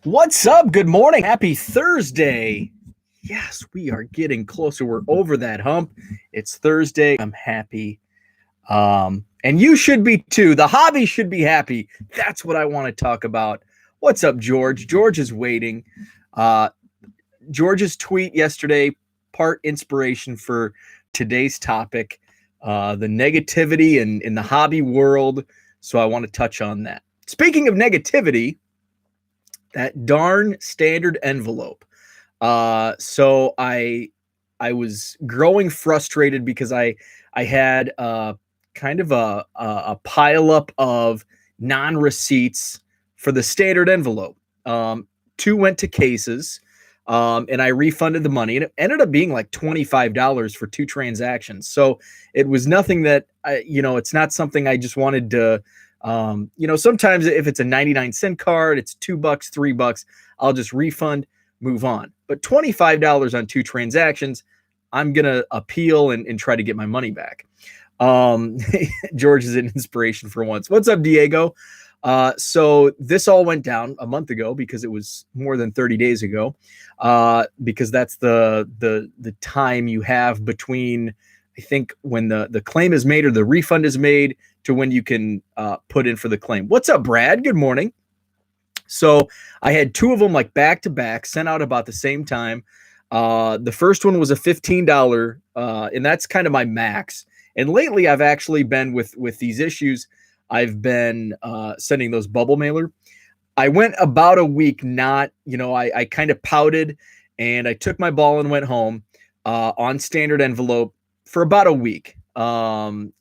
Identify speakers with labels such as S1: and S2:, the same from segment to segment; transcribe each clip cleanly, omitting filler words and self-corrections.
S1: What's up? Good morning. Happy Thursday. Yes, we are getting closer. We're over that hump. It's Thursday. I'm happy. And you should be too. The hobby should be happy. That's what I want to talk about. What's up, George? George is waiting. Uh, George's tweet yesterday, part inspiration for today's topic, the negativity in the hobby world. So I want to touch on that. Speaking of negativity, that darn standard envelope. So I was growing frustrated because I had kind of a pile up of non receipts for the standard envelope. Two went to cases, and I refunded the money, and it ended up being like $25 for two transactions. So it was nothing that it's not something I just wanted to. Sometimes if it's a 99-cent card, it's $2, $3, I'll just refund, move on. But $25 on two transactions, I'm going to appeal and try to get my money back. George is an inspiration for once. What's up, Diego? So this all went down a month ago because it was more than 30 days ago, because that's the time you have between, I think, when the claim is made or the refund is made to when you can put in for the claim. What's up, Brad? Good morning. So I had two of them like back to back, sent out about the same time. The first one was a $15, and that's kind of my max. And lately, I've actually been with these issues. I've been sending those bubble mailer. I went about a week not, I kind of pouted, and I took my ball and went home on standard envelope for about a week. And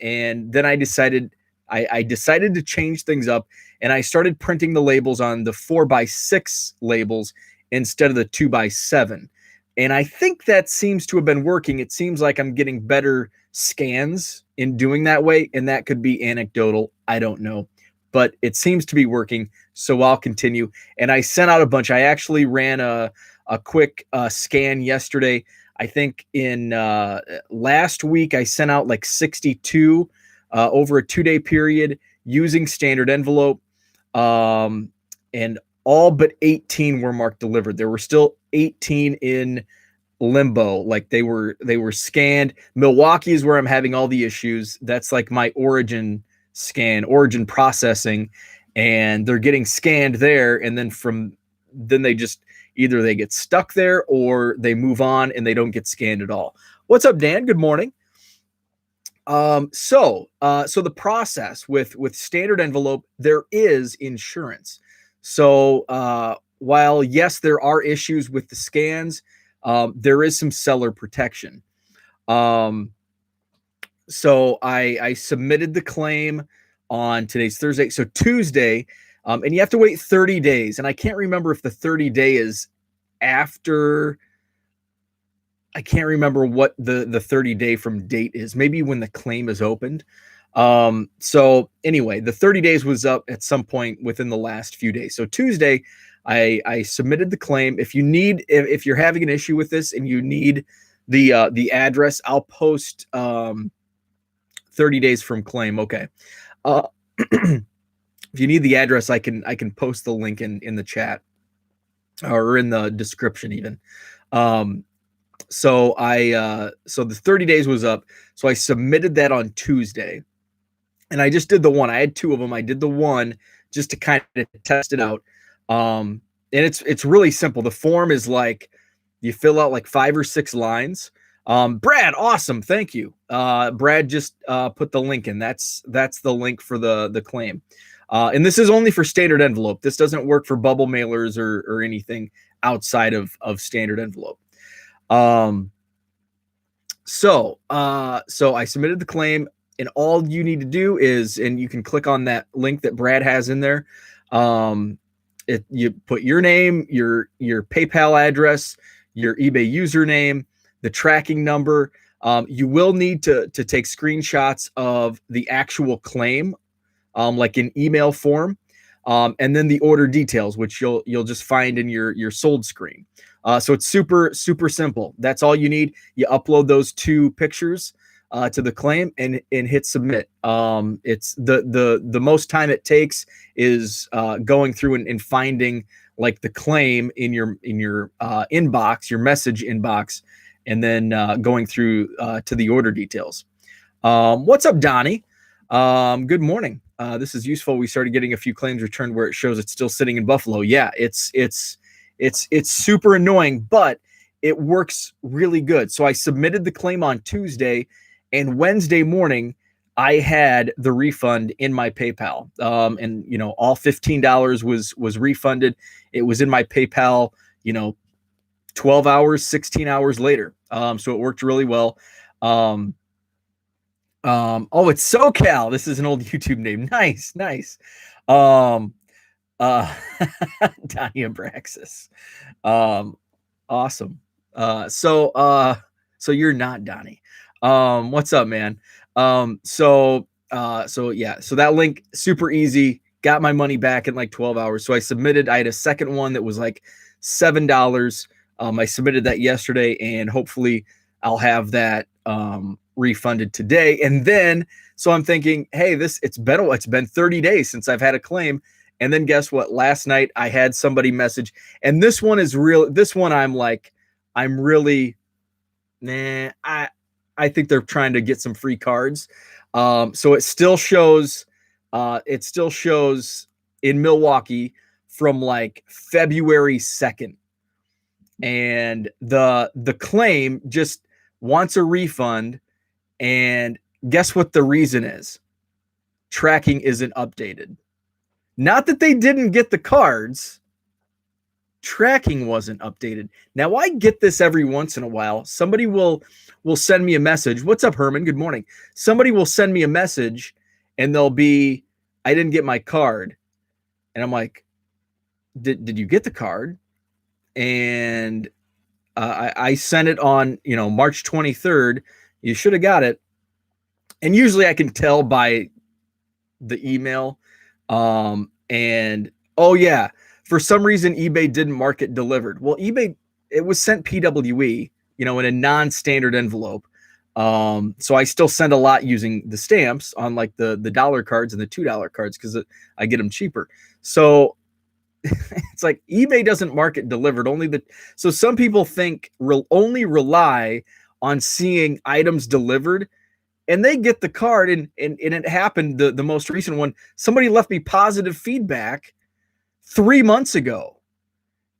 S1: then I decided to change things up, and I started printing the labels on the 4x6 labels instead of the 2x7. And I think that seems to have been working. It seems like I'm getting better scans in doing that way, and that could be anecdotal. I don't know, but it seems to be working. So I'll continue. And I sent out a bunch. I actually ran a quick scan yesterday. I think in last week, I sent out like 62 over a 2-day period using standard envelope. And all but 18 were marked delivered. There were still 18 in limbo, like they were scanned. Milwaukee is where I'm having all the issues. That's like my origin processing, and they're getting scanned there, and then they just either they get stuck there or they move on and they don't get scanned at all. What's up, Dan? Good morning. So the process with standard envelope, there is insurance. So while yes, there are issues with the scans, there is some seller protection. So I submitted the claim on today's Thursday. So Tuesday, and you have to wait 30 days. And I can't remember if the 30 day is after. I can't remember what the 30 day from date is. Maybe when the claim is opened. So anyway, the 30 days was up at some point within the last few days. So Tuesday, I submitted the claim. If you're having an issue with this and you need the address, I'll post 30 days from claim. Okay. If you need the address, I can post the link in the chat or in the description even. So the 30 days was up. So I submitted that on Tuesday, and I just did the one. I had two of them. I did the one just to kind of test it out. And it's really simple. The form is like you fill out like 5 or 6 lines. Brad, awesome. Thank you. Brad just put the link in. That's the link for the claim. And this is only for standard envelope. This doesn't work for bubble mailers or anything outside of standard envelope. So I submitted the claim, and all you need to do is, and you can click on that link that Brad has in there. You put your name, your PayPal address, your eBay username, the tracking number. You will need to take screenshots of the actual claim, like in email form. And then the order details, which you'll just find in your sold screen. So it's super, super simple. That's all you need. You upload those 2 pictures to the claim and hit submit. It's the most time it takes is going through and finding like the claim in your inbox, your message inbox, and then going through to the order details. What's up, Donnie? Good morning. This is useful. We started getting a few claims returned where it shows it's still sitting in Buffalo. Yeah, it's super annoying, but it works really good. So I submitted the claim on Tuesday, and Wednesday morning I had the refund in my PayPal. And you know, all $15 was refunded. It was in my PayPal, you know, 12 hours, 16 hours later. So it worked really well. Oh, it's SoCal. This is an old YouTube name. Nice. Donnie Abraxas. Awesome. So you're not Donnie. What's up, man? So that link, super easy, got my money back in like 12 hours. So I had a second one that was like $7. I submitted that yesterday, and hopefully I'll have that refunded today. And then, so I'm thinking, hey, it's been 30 days since I've had a claim. And then guess what? Last night I had somebody message, and this one is real. This one I'm really, I think they're trying to get some free cards. So it still shows in Milwaukee from like February 2nd. And the claim just wants a refund, and guess what the reason is? Tracking isn't updated. Not that they didn't get the cards, tracking wasn't updated. Now I get this every once in a while. Somebody will send me a message. What's up, Herman? Good morning. Somebody will send me a message, and they'll be, I didn't get my card. And I'm like, did you get the card? And I sent it on, you know, March 23rd. You should have got it. And usually I can tell by the email. And oh yeah, for some reason eBay didn't mark it delivered. Well, eBay, it was sent PWE, you know, in a non-standard envelope. So I still send a lot using the stamps on like the dollar cards and the $2 cards because I get them cheaper. So it's like eBay doesn't mark it delivered. So some people think only rely on seeing items delivered, and they get the card. And it happened. The most recent one, somebody left me positive feedback 3 months ago,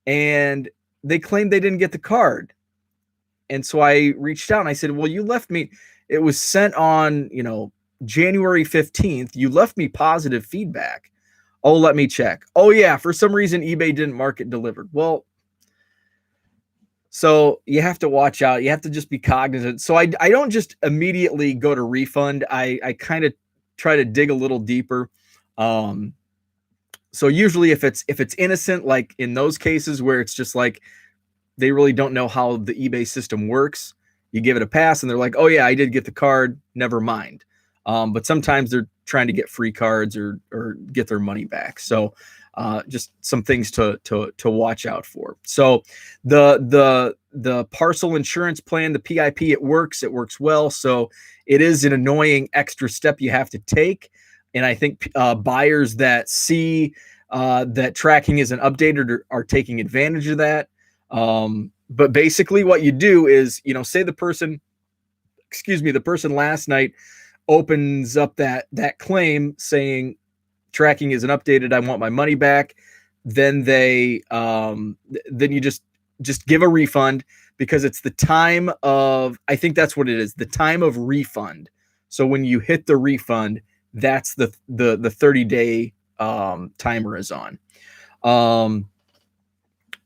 S1: and they claimed they didn't get the card. And so I reached out and I said, well, you left me, it was sent on, you know, January 15th. You left me positive feedback. Oh, let me check. Oh yeah, for some reason eBay didn't mark it delivered. Well, so you have to watch out. You have to just be cognizant. So I don't just immediately go to refund. I kind of try to dig a little deeper. So usually if it's innocent, like in those cases where it's just like they really don't know how the eBay system works, you give it a pass and they're like, oh yeah, I did get the card, never mind. But sometimes they're trying to get free cards or get their money back. So just some things to watch out for. So the parcel insurance plan, the PIP, it works well. So it is an annoying extra step you have to take. And I think buyers that see that tracking isn't updated are taking advantage of that. But basically what you do is, you know, say the person last night opens up that claim saying tracking isn't updated, I want my money back. Then then you just give a refund, because it's the time of, I think that's what it is, the time of refund. So when you hit the refund, that's the 30-day timer is on.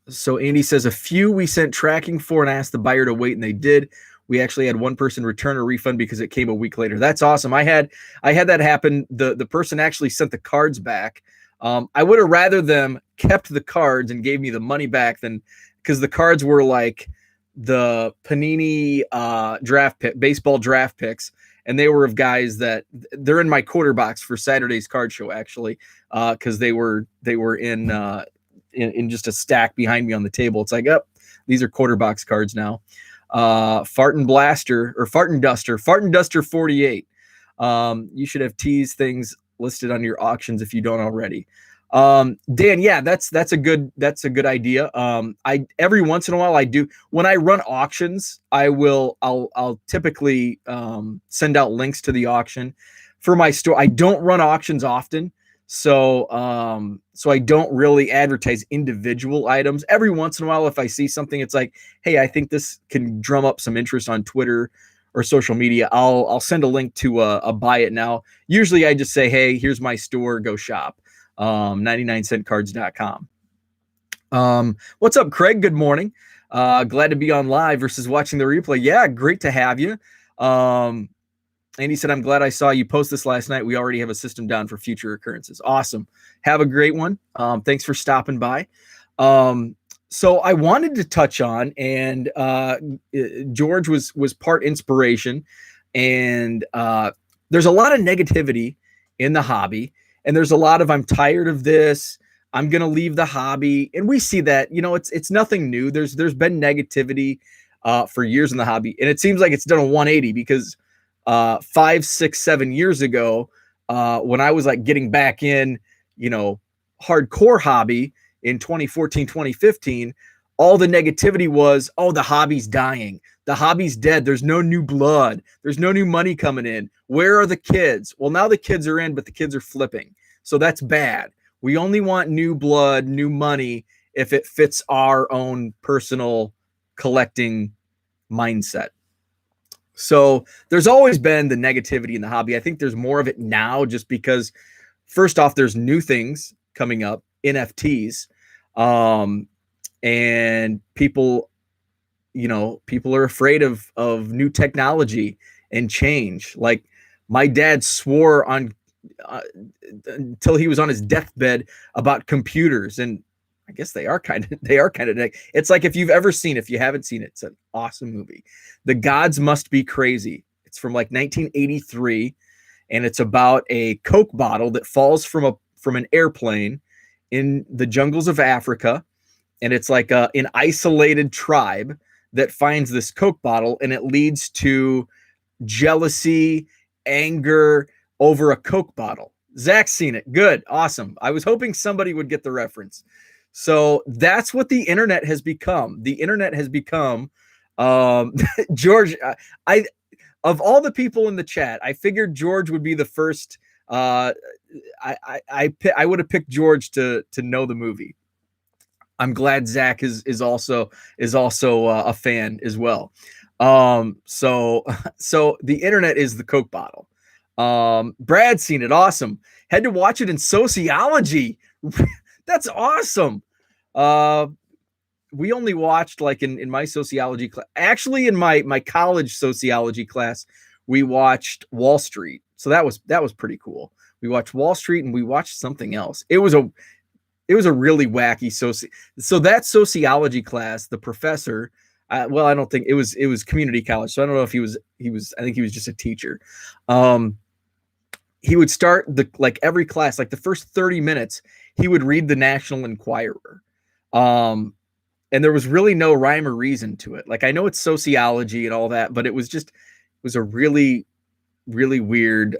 S1: So Andy says, a few we sent tracking for and asked the buyer to wait, and they did. We actually had one person return a refund because it came a week later. That's awesome. I had that happen. The person actually sent the cards back. I would have rather them kept the cards and gave me the money back than, because the cards were like the Panini baseball draft picks, and they were of guys that they're in my quarter box for Saturday's card show, actually, because they were in just a stack behind me on the table. It's like, oh, these are quarter box cards now. Fart and Blaster or Fart and Duster 48. You should have teased things listed on your auctions if you don't already. Dan, yeah, that's a good idea. I every once in a while I do when I run auctions, I'll typically send out links to the auction for my store. I don't run auctions often, so I don't really advertise individual items. Every once in a while, if I see something, it's like, hey, I think this can drum up some interest on Twitter or social media. I'll send a link to a buy it now. Usually I just say, hey, here's my store, go shop. 99centcards.com. What's up, Craig? Good morning. Glad to be on live versus watching the replay. Yeah, great to have you. And he said, I'm glad I saw you post this last night. We already have a system down for future occurrences. Awesome. Have a great one. Thanks for stopping by. So I wanted to touch on, and George was part inspiration, and there's a lot of negativity in the hobby. And there's a lot of, I'm tired of this, I'm going to leave the hobby. And we see that, it's nothing new. There's been negativity for years in the hobby. And it seems like it's done a 180 because 5, 6, 7 years ago, when I was like getting back in, hardcore hobby in 2014, 2015, all the negativity was, oh, the hobby's dying. The hobby's dead. There's no new blood. There's no new money coming in. Where are the kids? Well, now the kids are in, but the kids are flipping. So that's bad. We only want new blood, new money, if it fits our own personal collecting mindset. So there's always been the negativity in the hobby. I think there's more of it now just because, first off, there's new things coming up, NFTs. And people are afraid of new technology and change. Like my dad swore on until he was on his deathbed about computers, and I guess they are kind of it's like, if you haven't seen it, it's an awesome movie. The Gods Must Be Crazy. It's from like 1983, and it's about a Coke bottle that falls from an airplane in the jungles of Africa. And it's like an isolated tribe that finds this Coke bottle, and it leads to jealousy, anger over a Coke bottle. Zach's seen it. Good. Awesome. I was hoping somebody would get the reference. So that's what the internet has become. The internet has become, George, of all the people in the chat, I figured George would be the first. I would have picked George to know the movie. I'm glad Zach is also a fan as well. So the internet is the Coke bottle. Brad's seen it. Awesome. Had to watch it in sociology. That's awesome. We only watched like in my sociology class. Actually, in my college sociology class, we watched Wall Street. So that was pretty cool. We watched Wall Street and we watched something else. It was a really wacky so that sociology class, the professor, well, I don't think it was community college, so I don't know if he was I think he was just a teacher. He would start every class, like the first 30 minutes, he would read the National Enquirer. And there was really no rhyme or reason to it. Like, I know it's sociology and all that, but it was a really, really weird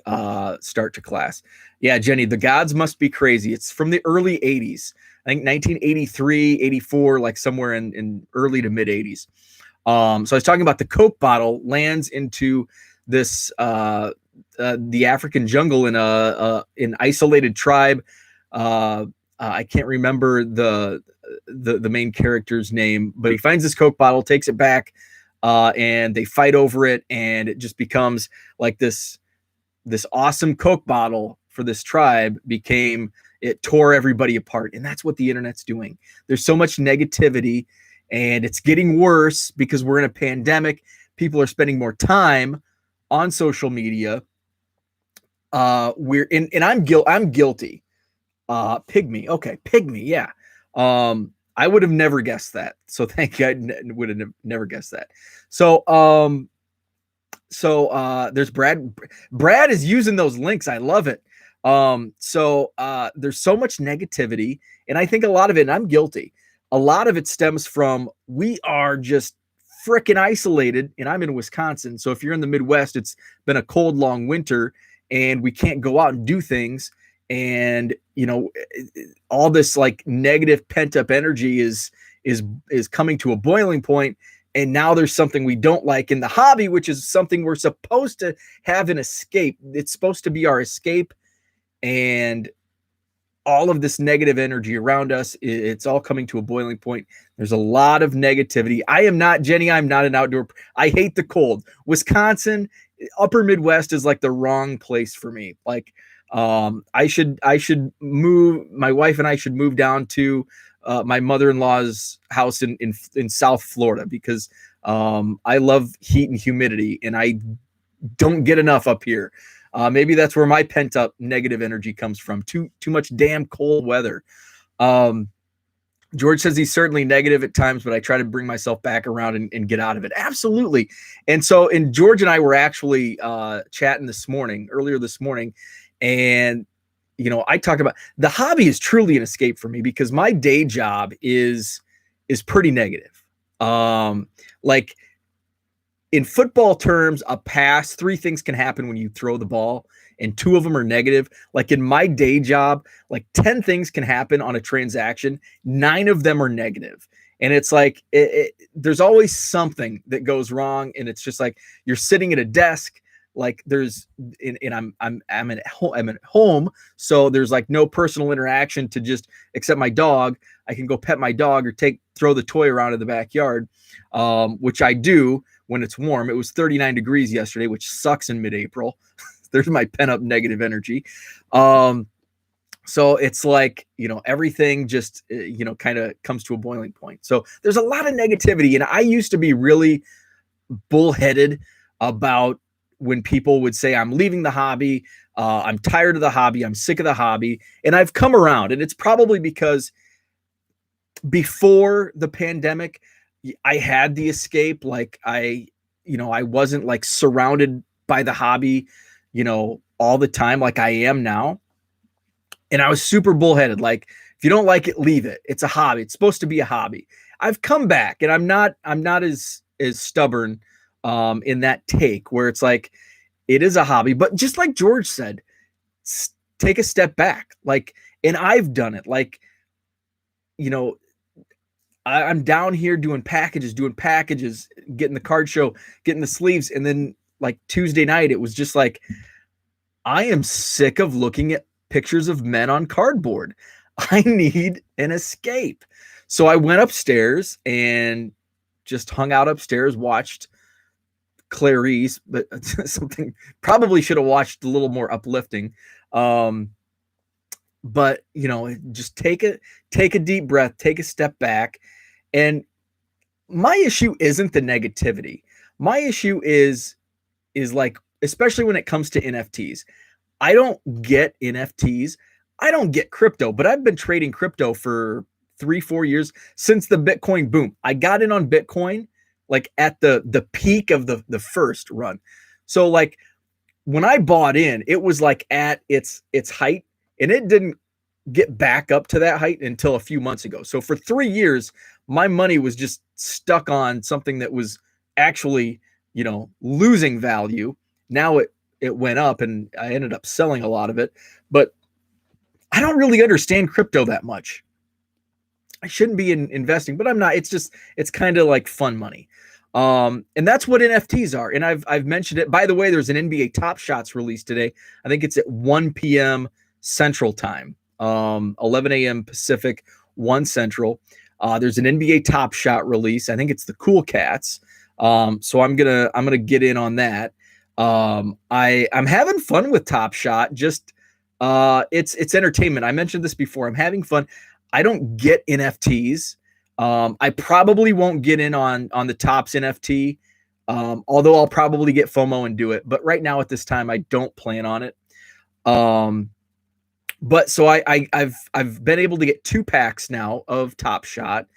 S1: start to class. Yeah, Jenny, The Gods Must Be Crazy. It's from the early 80s. I think 1983, 84, like somewhere in early to mid 80s. So I was talking about the Coke bottle lands into this the African jungle in an isolated tribe. I can't remember the main character's name, but he finds this Coke bottle, takes it back, and they fight over it, and it just becomes like this awesome Coke bottle for this tribe. It tore everybody apart, and that's what the internet's doing. There's so much negativity, and it's getting worse because we're in a pandemic. People are spending more time on social media. And I'm guilty. Pygmy. Okay, Pygmy. Yeah. I would have never guessed that. So thank you. I would have never guessed that. So there's Brad. Brad is using those links. I love it. So there's so much negativity, and I think a lot of it, and I'm guilty, a lot of it stems from, we are just freaking isolated, and I'm in Wisconsin. So if you're in the Midwest, it's been a cold, long winter, and we can't go out and do things. And all this like negative pent up energy is coming to a boiling point. And now there's something we don't like in the hobby, which is something we're supposed to have an escape. It's supposed to be our escape. And all of this negative energy around us, it's all coming to a boiling point. There's a lot of negativity. I'm not an outdoor. I hate the cold. Wisconsin, upper Midwest is like the wrong place for me. Like, I should move. My wife and I should move down to my mother-in-law's house in South Florida, because I love heat and humidity, and I don't get enough up here. Maybe that's where my pent up negative energy comes from. Too much damn cold weather. George says he's certainly negative at times, but I try to bring myself back around and get out of it. Absolutely. And George and I were actually chatting earlier this morning, and I talked about the hobby is truly an escape for me, because my day job is pretty negative. Like, in football terms, a pass, 3 things can happen when you throw the ball, and 2 of them are negative. Like in my day job, like 10 things can happen on a transaction. 9 of them are negative. And it's like, there's always something that goes wrong. And it's just like, you're sitting at a desk, like I'm at home. So there's like no personal interaction to just, except my dog. I can go pet my dog or throw the toy around in the backyard, which I do when it's warm. It was 39 degrees yesterday, which sucks in mid-April. There's my pent-up negative energy. So it's like, everything just, kind of comes to a boiling point. So there's a lot of negativity. And I used to be really bullheaded about when people would say, I'm leaving the hobby. I'm tired of the hobby. I'm sick of the hobby. And I've come around, and it's probably because before the pandemic, I had the escape. Like I wasn't like surrounded by the hobby, all the time like I am now. And I was super bullheaded. Like, if you don't like it, leave it. It's a hobby. It's supposed to be a hobby. I've come back, and I'm not as stubborn in that take, where it's like, it is a hobby. But just like George said, take a step back. Like, and I've done it. Like, I'm down here doing packages, getting the card show, getting the sleeves. And then like Tuesday night, it was just like, I am sick of looking at pictures of men on cardboard. I need an escape. So I went upstairs and just hung out upstairs, watched Clarice, but something probably should have watched a little more uplifting. But just take a deep breath, take a step back. And my issue isn't the negativity. My issue is like, especially when it comes to NFTs. I don't get NFTs. I don't get crypto, but I've been trading crypto for 3-4 years since the Bitcoin boom. I got in on Bitcoin like at the peak of the first run. So like when I bought in, it was like at its height, and it didn't get back up to that height until a few months ago. So for 3 years, my money was just stuck on something that was actually, losing value. Now it went up, and I ended up selling a lot of it, but I don't really understand crypto that much. I shouldn't be investing, but I'm not. It's kind of like fun money. And that's what NFTs are. And I've mentioned it. By the way, there's an NBA Top Shots release today. I think it's at 1 p.m. Central Time, 11 a.m. Pacific, 1 Central. There's an NBA Top Shot release. I think it's the Cool Cats. So I'm gonna get in on that. I'm having fun with Top Shot. Just it's entertainment. I mentioned this before. I'm having fun. I don't get NFTs. I probably won't get in on the Topps NFT, although I'll probably get FOMO and do it. But right now at this time, I don't plan on it. But so I've been able to get 2 packs now of Top Shot,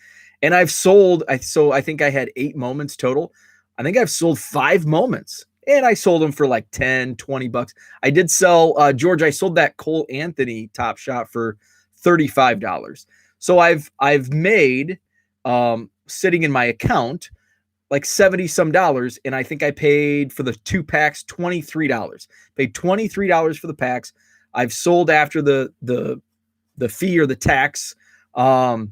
S1: and I've sold. I think I had 8 moments total. I think I've sold 5 moments, and I sold them for like $10-$20. I did sell George. I sold that Cole Anthony Top Shot for $35. So I've made sitting in my account like 70 some dollars, and I think I paid for the 2 packs $23. Paid $23 for the packs. I've sold after the fee or the tax. I've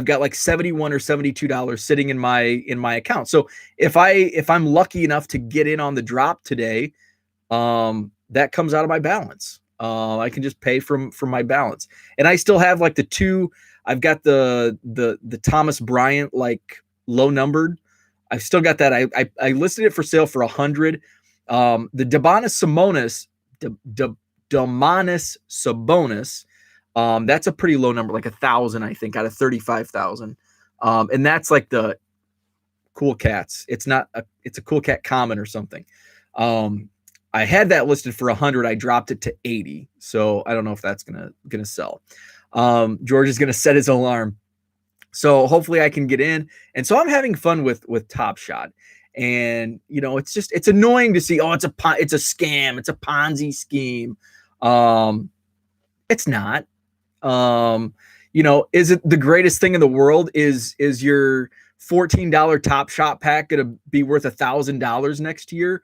S1: got like $71 or $72 sitting in my account. So if I'm lucky enough to get in on the drop today, that comes out of my balance. I can just pay from my balance, and I still have like the two. I've got the Thomas Bryant, like low numbered. I've still got that. I listed it for sale for 100. The Domantas Sabonis. That's a pretty low number, like 1,000, I think, out of 35,000. And that's like the Cool Cats. It's a Cool Cat Common or something. I had that listed for 100. I dropped it to 80. So I don't know if that's gonna sell. George is gonna set his alarm. So hopefully I can get in. And so I'm having fun with Top Shot. And it's annoying to see, it's a scam, it's a Ponzi scheme. It's not. Is it the greatest thing in the world? Is your $14 Top Shot pack gonna be worth $1,000 next year?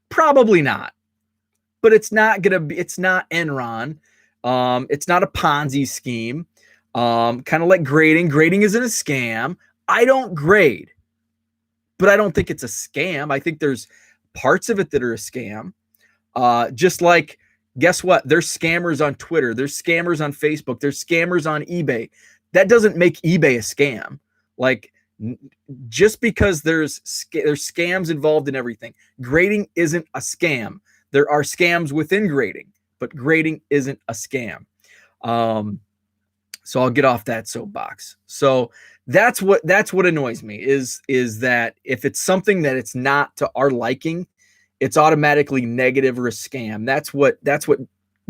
S1: Probably not. But it's not Enron. It's not a Ponzi scheme. Kind of like grading. Grading isn't a scam. I don't grade, but I don't think it's a scam. I think there's parts of it that are a scam. Just like, guess what? There's scammers on Twitter. There's scammers on Facebook. There's scammers on eBay. That doesn't make eBay a scam. Like, just because there's scams involved in everything. Grading isn't a scam. There are scams within grading, but grading isn't a scam. So I'll get off that soapbox. So that's what annoys me is that if it's something that it's not to our liking, it's automatically negative or a scam. That's what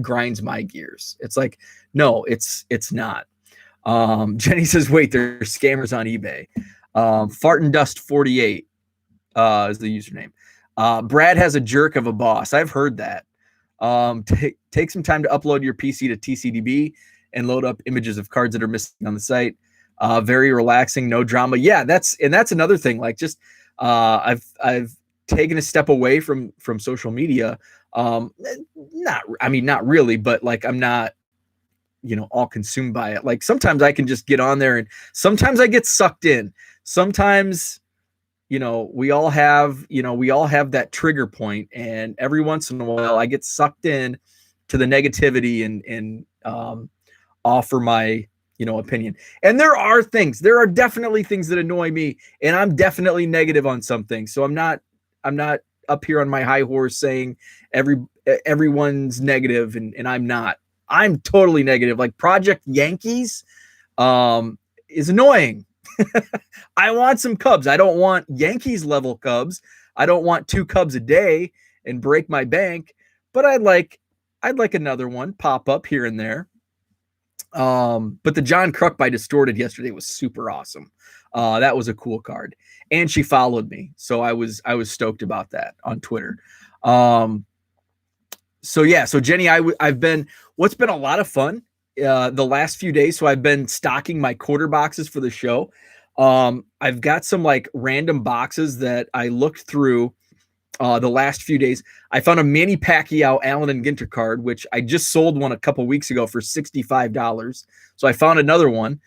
S1: grinds my gears. It's like, no, it's not. Jenny says, wait, there's scammers on eBay. Fart and Dust 48 is the username. Brad has a jerk of a boss. I've heard that. Take some time to upload your PC to TCDB and load up images of cards that are missing on the site. Very relaxing, no drama. Yeah, that's another thing. Like, just I've taken a step away from social media. Not really, but like, I'm not all consumed by it. Like, sometimes I can just get on there, and sometimes I get sucked in. Sometimes we all have that trigger point, and every once in a while I get sucked in to the negativity and offer my opinion. And there are definitely things that annoy me, and I'm definitely negative on some things. So I'm not up here on my high horse saying everyone's negative, and I'm not. I'm totally negative. Like, Project Yankees is annoying. I want some Cubs. I don't want Yankees level Cubs. I don't want 2 Cubs a day and break my bank, but I'd like another one pop up here and there. But the John Kruk by Distorted yesterday was super awesome. That was a cool card, and she followed me, so I was stoked about that on Twitter. So Jenny, what's been a lot of fun the last few days. So I've been stocking my quarter boxes for the show. I've got some like random boxes that I looked through the last few days. I found a Manny Pacquiao Allen and Ginter card, which I just sold one a couple weeks ago for $65. So I found another one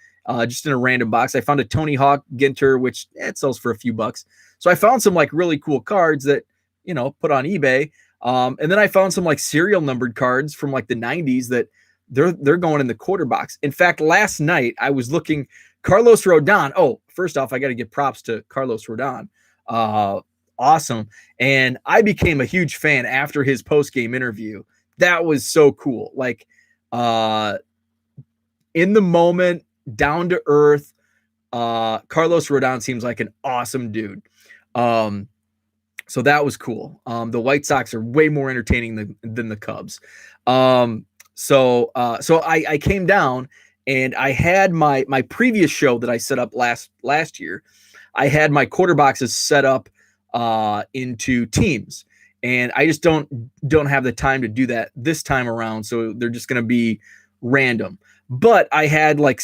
S1: just in a random box. I found a Tony Hawk Ginter, which it sells for a few bucks. So I found some like really cool cards that put on eBay. And then I found some like serial numbered cards from like the 90s that they're going in the quarter box. In fact, last night I was looking Carlos Rodon. Oh, first off, I got to give props to Carlos Rodon. Awesome. And I became a huge fan after his post-game interview. That was so cool. Like, in the moment, down to earth, Carlos Rodon seems like an awesome dude. So that was cool. The White Sox are way more entertaining than the Cubs. So I came down, and I had my previous show that I set up last year. I had my quarter boxes set up into teams, and I just don't have the time to do that this time around. So they're just going to be random. But I had like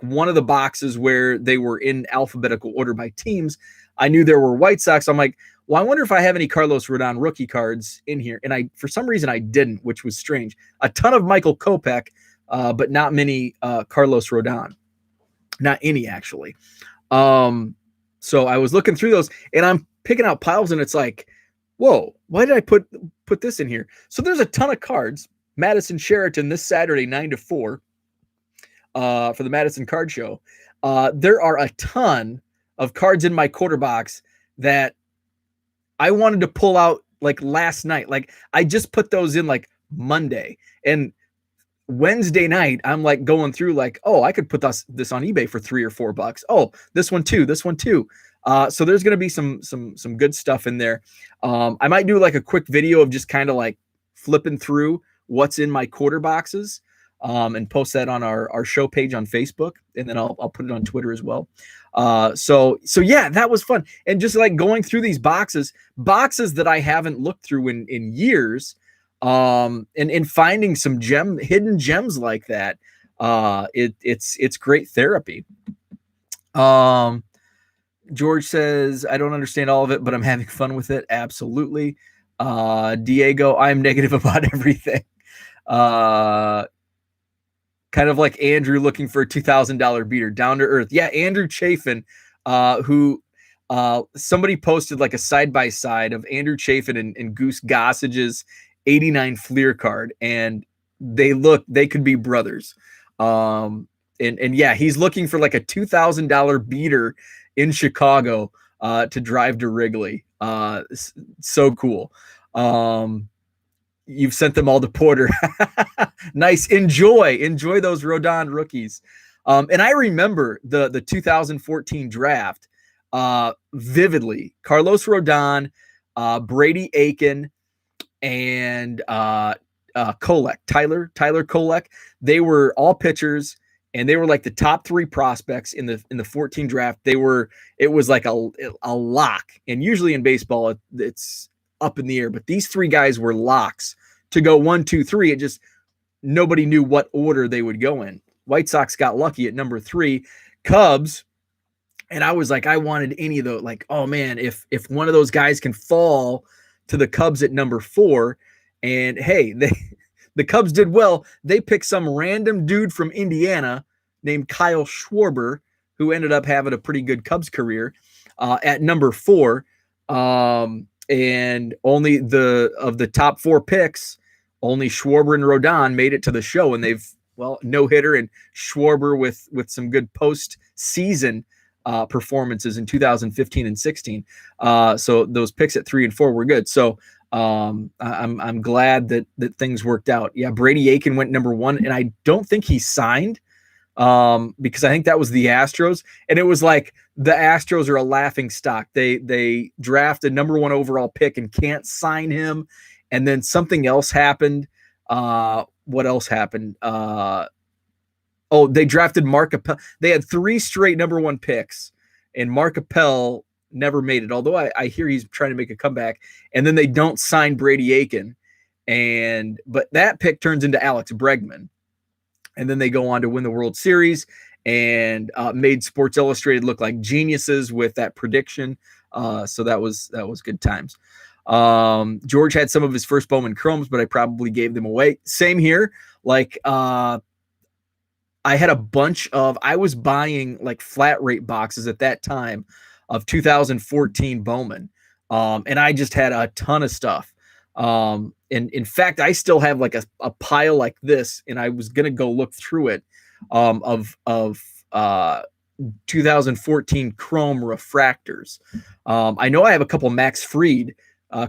S1: one of the boxes where they were in alphabetical order by teams. I knew there were White Sox. I'm like, well, I wonder if I have any Carlos Rodon rookie cards in here. And for some reason I didn't, which was strange. A ton of Michael Kopech, but not many Carlos Rodon. Not any, actually. So I was looking through those, and I'm picking out piles, and it's like, whoa, why did I put this in here? So there's a ton of cards. Madison Sheraton this Saturday, 9 to 4, for the Madison Card Show. There are a ton of cards in my quarter box that I wanted to pull out like last night. Like I just put those in like Monday, and Wednesday night I'm like going through like, oh, I could put this on eBay for $3 or $4. Oh, this one too. So there's going to be some good stuff in there. I might do like a quick video of just kind of like flipping through what's in my quarter boxes, and post that on our show page on Facebook, and then I'll put it on Twitter as well. So yeah, that was fun. And just like going through these boxes that I haven't looked through in years, and finding some hidden gems like that. It's great therapy. George says, I don't understand all of it, but I'm having fun with it. Absolutely. Diego, I'm negative about everything. Kind of like Andrew looking for a $2,000 beater, down to earth. Yeah, Andrew Chafin, who somebody posted like a side-by-side of Andrew Chafin and Goose Gossage's 89 Fleer card, and they could be brothers. And yeah, he's looking for like a $2,000 beater in Chicago to drive to Wrigley. So cool. You've sent them all to Porter. Nice. Enjoy those Rodon rookies. And I remember the 2014 draft vividly. Carlos Rodon, Brady Aiken, and Kolek, Tyler Kolek. They were all pitchers, and they were like the top 3 prospects in the 14 draft. It was like a lock. And usually in baseball, it's up in the air, but these 3 guys were locks to go 1, 2, 3. It just, nobody knew what order they would go in. White Sox got lucky at number 3. Cubs, and I was like, I wanted any of those. Like, oh man, if one of those guys can fall to the Cubs at number 4, and hey, the Cubs did well. They picked some random dude from Indiana named Kyle Schwarber, who ended up having a pretty good Cubs career, at number 4. And only of the top 4 picks, only Schwarber and Rodon made it to the show, and they've, well, no hitter, and Schwarber with some good postseason performances in 2015 and 16. So those picks at 3 and 4 were good. So I'm glad that things worked out. Yeah, Brady Aiken went number 1, and I don't think he signed, because I think that was the Astros, and it was like the Astros are a laughing stock. They draft a number 1 overall pick and can't sign him, and then something else happened. What else happened? They drafted Mark Appel. They had 3 straight number 1 picks, and Mark Appel never made it, although I hear he's trying to make a comeback. And then they don't sign Brady Aiken, but that pick turns into Alex Bregman. And then they go on to win the World Series and made Sports Illustrated look like geniuses with that prediction. So that was good times. George had some of his first Bowman Chromes, but I probably gave them away. Same here. Like, I had a bunch of, I was buying like flat rate boxes at that time of 2014 Bowman. And I just had a ton of stuff. And in fact, I still have like a pile like this, and I was going to go look through it, of 2014 Chrome refractors. I know I have a couple Max Fried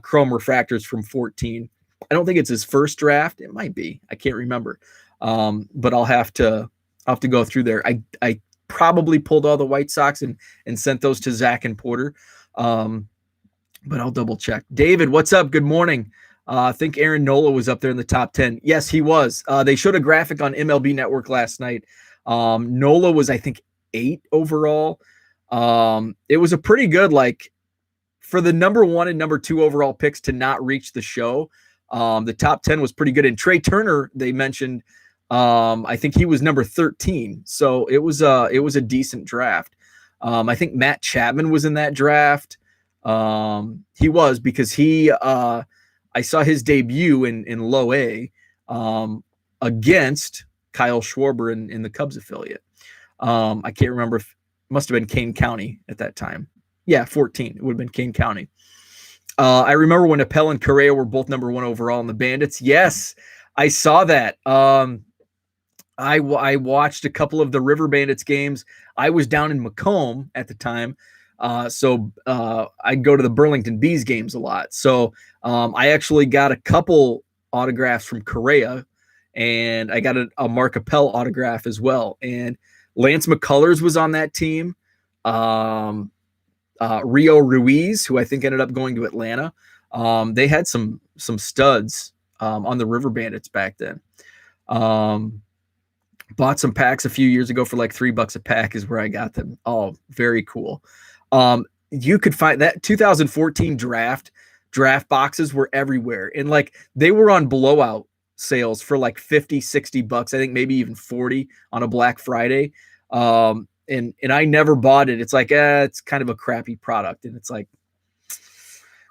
S1: Chrome refractors from 14. I don't think it's his first draft. It might be. I can't remember. But I'll have to go through there. I probably pulled all the White Sox and sent those to Zach and Porter. But I'll double check. David, what's up? Good morning. I think Aaron Nola was up there in the top 10. Yes, he was. They showed a graphic on MLB Network last night. Nola was, I think, 8 overall. It was a pretty good, like, for the number 1 and number 2 overall picks to not reach the show. The top 10 was pretty good. And Trey Turner, they mentioned, I think he was number 13. So it was a decent draft. I think Matt Chapman was in that draft. He was because I saw his debut in low A against Kyle Schwarber in the Cubs affiliate. I can't remember if it must have been Kane County at that time. Yeah, 14. It would have been Kane County. I remember when Appel and Correa were both number 1 overall in the Bandits. Yes, I saw that. I watched a couple of the River Bandits games. I was down in Macomb at the time, so I'd go to the Burlington Bees games a lot. So I actually got a couple autographs from Correa, and I got a Mark Appel autograph as well. And Lance McCullers was on that team. Rio Ruiz, who I think ended up going to Atlanta. They had some studs on the River Bandits back then. Bought some packs a few years ago for like $3 a pack is where I got them. Oh, very cool. You could find that 2014 draft boxes were everywhere. And like they were on blowout sales for like $50-$60. I think maybe even 40 on a Black Friday. And I never bought it. It's like, it's kind of a crappy product. And it's like,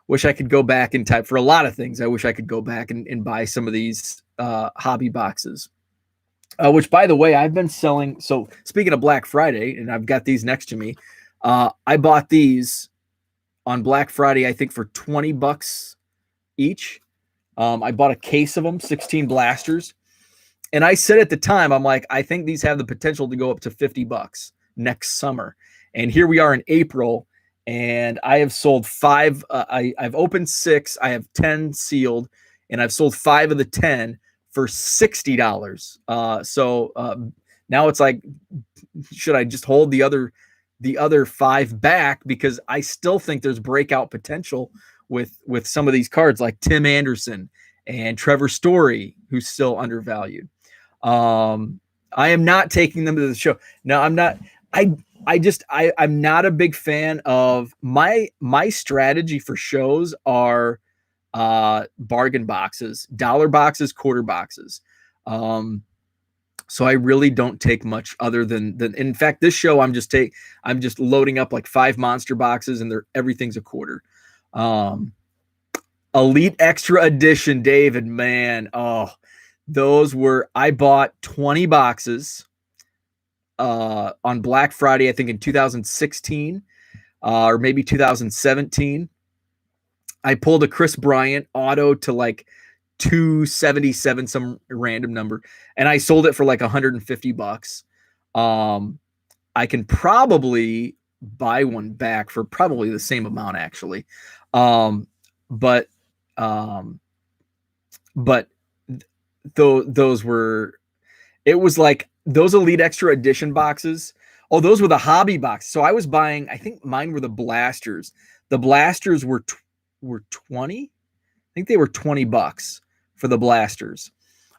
S1: wish I could go back in time for a lot of things. I wish I could go back and buy some of these hobby boxes. Which, by the way, I've been selling. So speaking of Black Friday, and I've got these next to me, I bought these on Black Friday, I think for $20 each. I bought a case of them, 16 blasters. And I said at the time, I'm like, I think these have the potential to go up to $50 next summer. And here we are in April, and I have sold 5. I've opened 6. I have 10 sealed, and I've sold 5 of the 10 for $60. So now it's like, should I just hold the other 5 back? Because I still think there's breakout potential with some of these cards like Tim Anderson and Trevor Story, who's still undervalued. I am not taking them to the show. No, I'm not. I'm not a big fan of my strategy for shows are bargain boxes, dollar boxes, quarter boxes. So I really don't take much other than in fact, this show I'm just loading up like 5 monster boxes, and everything's a quarter. Elite Extra Edition, David, man. Oh, I bought 20 boxes on Black Friday, I think in 2016 or maybe 2017. I pulled a Chris Bryant auto to like 277, some random number, and I sold it for like $150. I can probably buy one back for probably the same amount, actually. But those were, it was like those Elite Extra Edition boxes. Oh, those were the hobby box. So I was buying, I think mine were the blasters. The blasters were 20. I think they were $20 for the blasters.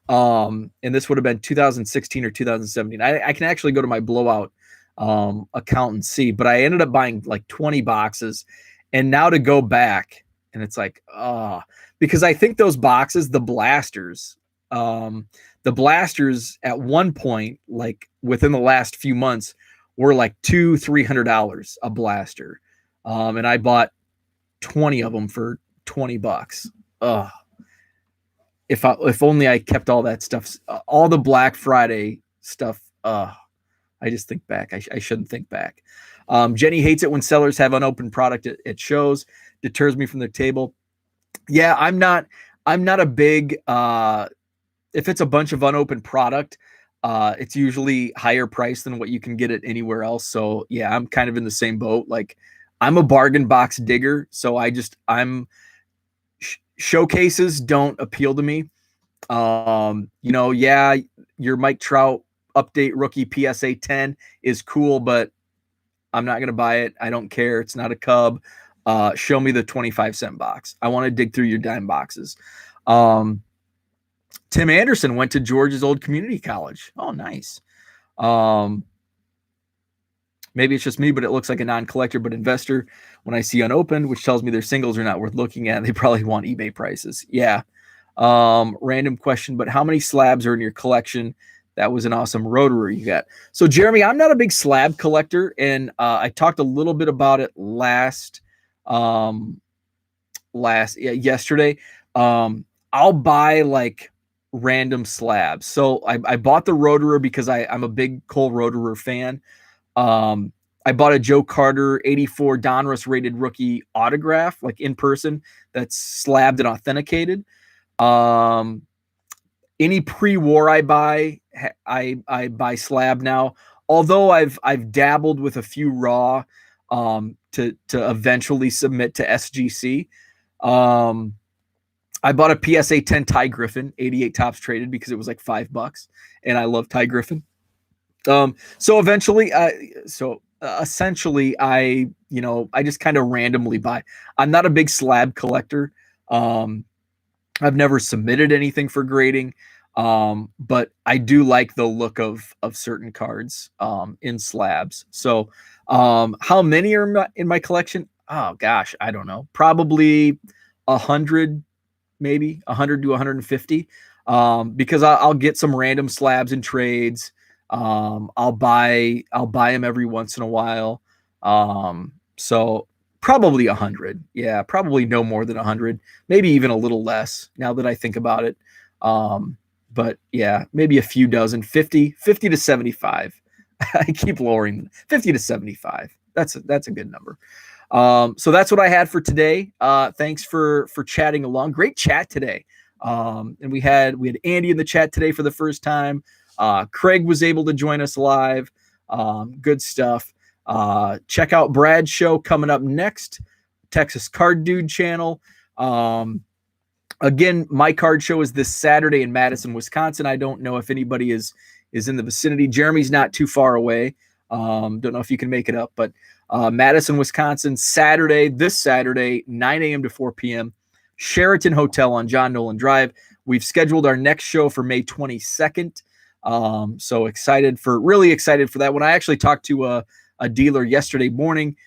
S1: And this would have been 2016 or 2017. I can actually go to my blowout account and see, but I ended up buying like 20 boxes. And now to go back, and it's like, because I think those boxes, the blasters at one point, like within the last few months, were like $200-$300 a blaster. And I bought 20 of them for $20. If only I kept all that stuff, all the Black Friday stuff. I just think back. I shouldn't think back. Jenny hates it when sellers have unopened product at shows. Deters me from their table. Yeah, I'm not a big, if it's a bunch of unopened product, it's usually higher price than what you can get it anywhere else. So yeah, I'm kind of in the same boat. Like I'm a bargain box digger. So showcases don't appeal to me. Yeah, your Mike Trout update rookie PSA 10 is cool, but I'm not going to buy it. I don't care. It's not a Cub. Show me the 25-cent box. I want to dig through your dime boxes. Tim Anderson went to George's old community college. Oh, nice. Maybe it's just me, but it looks like a non-collector but investor when I see unopened, which tells me their singles are not worth looking at. They probably want eBay prices. Yeah. Random question, but how many slabs are in your collection? That was an awesome Rotorua you got. So, Jeremy, I'm not a big slab collector, and I talked a little bit about it yesterday. I'll buy like random slabs. So I bought the Rotorua because I'm a big Cole Rotorua fan. I bought a Joe Carter 84 Donruss rated rookie autograph, like in person, that's slabbed and authenticated. Any pre-war I buy, I buy slab now. Although I've dabbled with a few raw to eventually submit to SGC. I bought a PSA 10 Ty Griffin 88 tops traded because it was like $5, and I love Ty Griffin. So essentially, I just kind of randomly buy. I'm not a big slab collector. I've never submitted anything for grading, but I do like the look of certain cards in slabs. So, how many are in my collection? Oh gosh, I don't know. Probably 100, maybe 100 to 150, because I'll get some random slabs in trades. I'll buy them every once in a while. So probably 100. Yeah, probably no more than 100, maybe even a little less now that I think about it. But yeah, maybe a few dozen, 50 to 75. I keep lowering 50 to 75. That's a good number. So that's what I had for today. Thanks for chatting along. Great chat today. And we had Andy in the chat today for the first time. Craig was able to join us live. Good stuff. Check out Brad's show coming up next, Texas Card Dude channel. Again, my card show is this Saturday in Madison, Wisconsin. I don't know if anybody is in the vicinity. Jeremy's not too far away. Don't know if you can make it up, but Madison, Wisconsin, this Saturday, 9 a.m. to 4 p.m. Sheraton Hotel on John Nolan Drive. We've scheduled our next show for May 22nd. So really excited for that one. I actually talked to a dealer yesterday morning,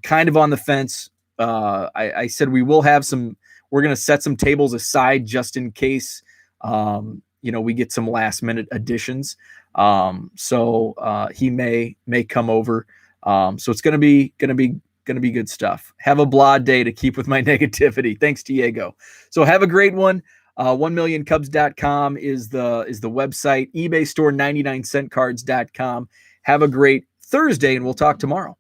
S1: kind of on the fence. I said we're going to set some tables aside just in case, we get some last minute additions. So he may come over. So it's going to be good stuff. Have a blah day to keep with my negativity. Thanks, Diego. So have a great one. 1millioncubs.com is the website. eBay store 99centcards.com. Have a great Thursday, and we'll talk tomorrow.